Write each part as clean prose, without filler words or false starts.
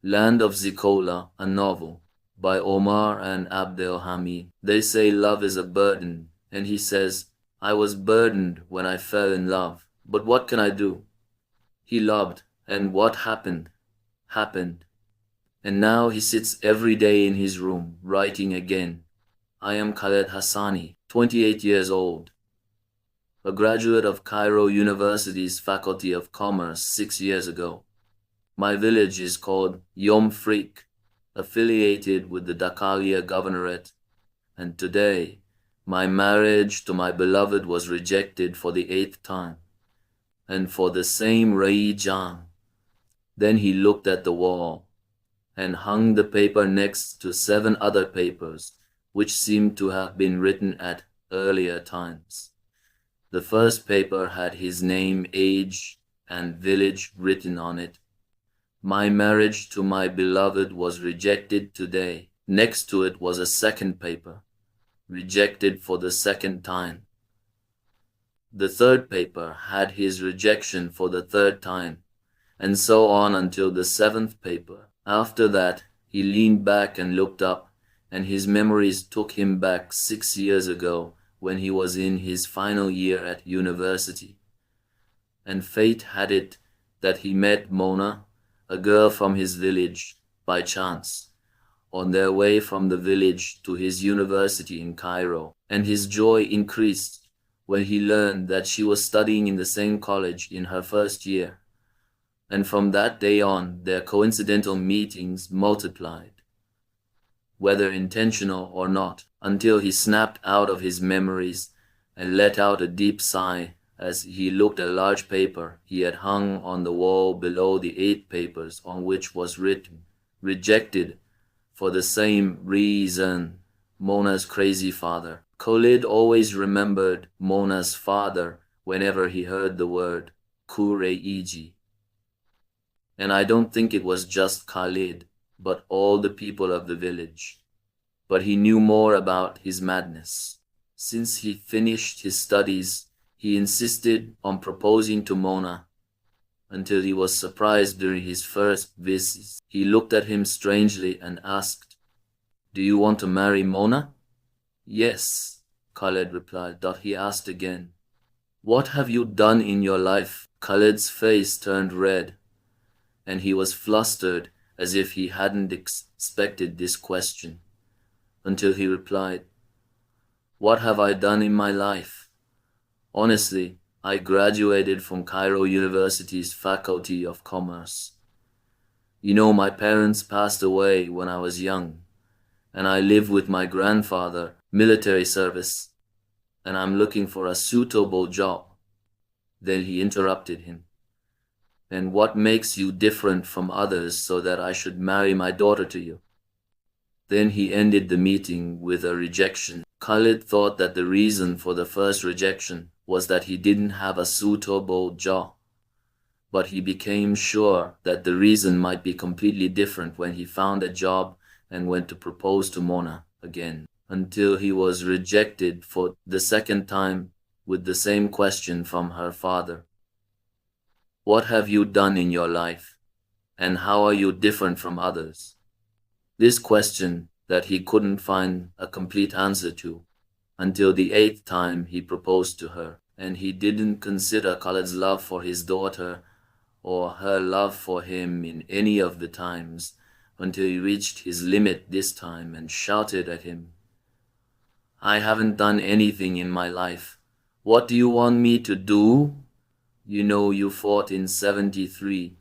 Land of Zikola, a novel by Omar and Abdel Hamid. They say love is a burden, and he says, I was burdened when I fell in love. But what can I do? He loved, and what happened? Happened. And now he sits every day in his room, writing again. I am Khaled Hassani, 28 years old, a graduate of Cairo University's Faculty of Commerce 6 years ago. My village is called Yom Freak, affiliated with the Dakalia Governorate, and today my marriage to my beloved was rejected for the 8th time, and for the same Ra'ijan. Then he looked at the wall and hung the paper next to 7 other papers, which seemed to have been written at earlier times. The first paper had his name, age, and village written on it. My marriage to my beloved was rejected today. Next to it was a second paper, rejected for the 2nd time. The third paper had his rejection for the 3rd time, and so on until the 7th paper. After that, he leaned back and looked up, and his memories took him back 6 years ago when he was in his final year at university. And fate had it that he met Mona, a girl from his village, by chance, on their way from the village to his university in Cairo, and his joy increased when he learned that she was studying in the same college in her 1st year. And from that day on, their coincidental meetings multiplied, whether intentional or not, until he snapped out of his memories and let out a deep sigh as he looked at a large paper he had hung on the wall below the 8 papers on which was written, rejected for the same reason, Mona's crazy father. Khalid always remembered Mona's father whenever he heard the word Kureiji. And I don't think it was just Khalid, but all the people of the village. But he knew more about his madness. Since he finished his studies, he insisted on proposing to Mona, until he was surprised during his first visit. He looked at him strangely and asked, Do you want to marry Mona? Yes, Khaled replied. He asked again, What have you done in your life? Khaled's face turned red, and he was flustered as if he hadn't expected this question, until he replied, What have I done in my life? Honestly, I graduated from Cairo University's Faculty of Commerce. You know, my parents passed away when I was young, and I live with my grandfather, military service, and I'm looking for a suitable job. Then he interrupted him. And what makes you different from others so that I should marry my daughter to you? Then he ended the meeting with a rejection. Khalid thought that the reason for the first rejection was that he didn't have a suitable job. But he became sure that the reason might be completely different when he found a job and went to propose to Mona again, until he was rejected for the 2nd time with the same question from her father. What have you done in your life, and how are you different from others? This question that he couldn't find a complete answer to until the 8th time he proposed to her, and he didn't consider Khaled's love for his daughter or her love for him in any of the times until he reached his limit this time and shouted at him, I haven't done anything in my life. What do you want me to do? You know you fought in 73.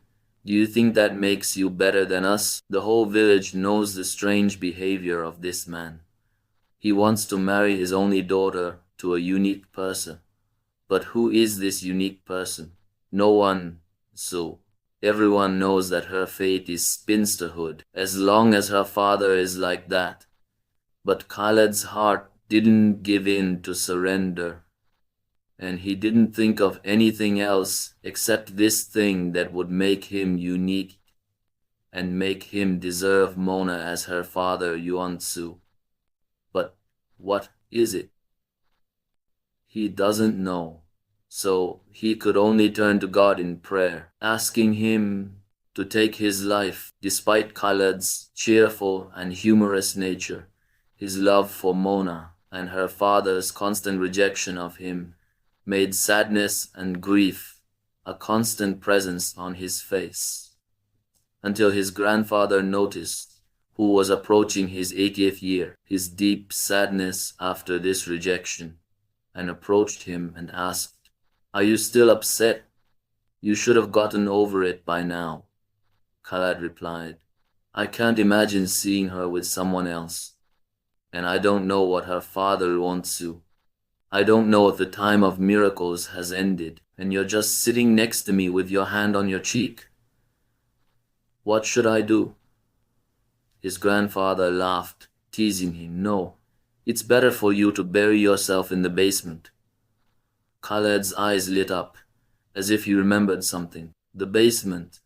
Do you think that makes you better than us? The whole village knows the strange behavior of this man. He wants to marry his only daughter to a unique person. But who is this unique person? No one, so everyone knows that her fate is spinsterhood, as long as her father is like that. But Khaled's heart didn't give in to surrender, and he didn't think of anything else except this thing that would make him unique and make him deserve Mona as her father Yuansu. But what is it? He doesn't know, so he could only turn to God in prayer, asking him to take his life, despite Khaled's cheerful and humorous nature. His love for Mona and her father's constant rejection of him made sadness and grief a constant presence on his face, until his grandfather noticed, who was approaching his 80th year, his deep sadness after this rejection, and approached him and asked, "Are you still upset? You should have gotten over it by now." Khaled replied, "I can't imagine seeing her with someone else, and I don't know what her father wants to. I don't know if the time of miracles has ended, and you're just sitting next to me with your hand on your cheek. What should I do?" His grandfather laughed, teasing him. "No, it's better for you to bury yourself in the basement." Khaled's eyes lit up, as if he remembered something. "The basement."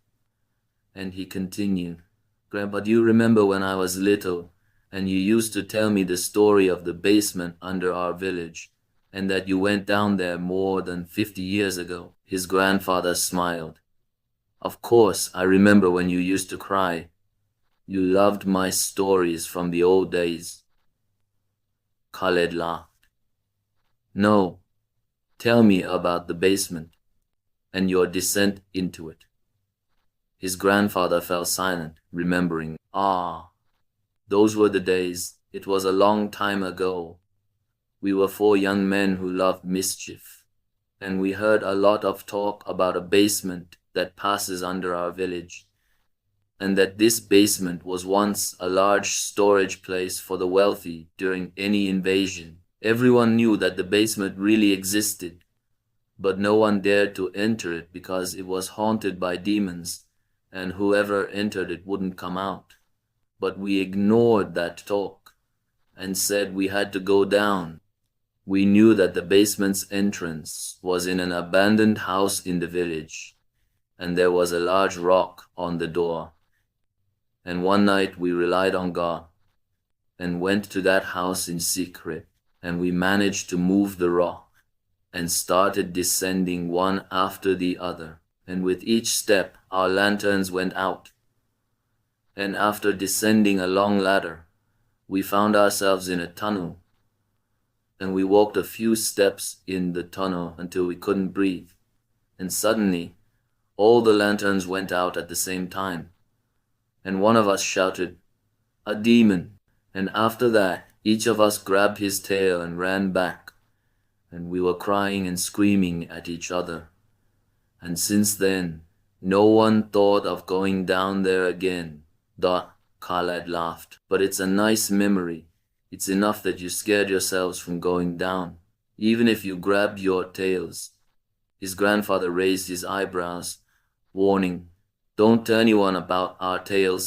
And he continued, "Grandpa, do you remember when I was little, and you used to tell me the story of the basement under our village, and that you went down there more than 50 years ago?" His grandfather smiled. "Of course, I remember when you used to cry. You loved my stories from the old days." Khaled laughed. "No, tell me about the basement and your descent into it." His grandfather fell silent, remembering. "Ah, those were the days. It was a long time ago. We were 4 young men who loved mischief, and we heard a lot of talk about a basement that passes under our village, and that this basement was once a large storage place for the wealthy during any invasion. Everyone knew that the basement really existed, but no one dared to enter it because it was haunted by demons, and whoever entered it wouldn't come out. But we ignored that talk and said we had to go down. We knew that the basement's entrance was in an abandoned house in the village, and there was a large rock on the door. And one night we relied on God and went to that house in secret, and we managed to move the rock and started descending one after the other. And with each step, our lanterns went out. And after descending a long ladder, we found ourselves in a tunnel. And we walked a few steps in the tunnel until we couldn't breathe. And suddenly, all the lanterns went out at the same time. And one of us shouted, "A demon!" And after that, each of us grabbed his tail and ran back. And we were crying and screaming at each other. And since then, no one thought of going down there again. Khaled laughed. "But it's a nice memory. It's enough that you scared yourselves from going down, even if you grabbed your tails." His grandfather raised his eyebrows, warning, "Don't tell anyone about our tales."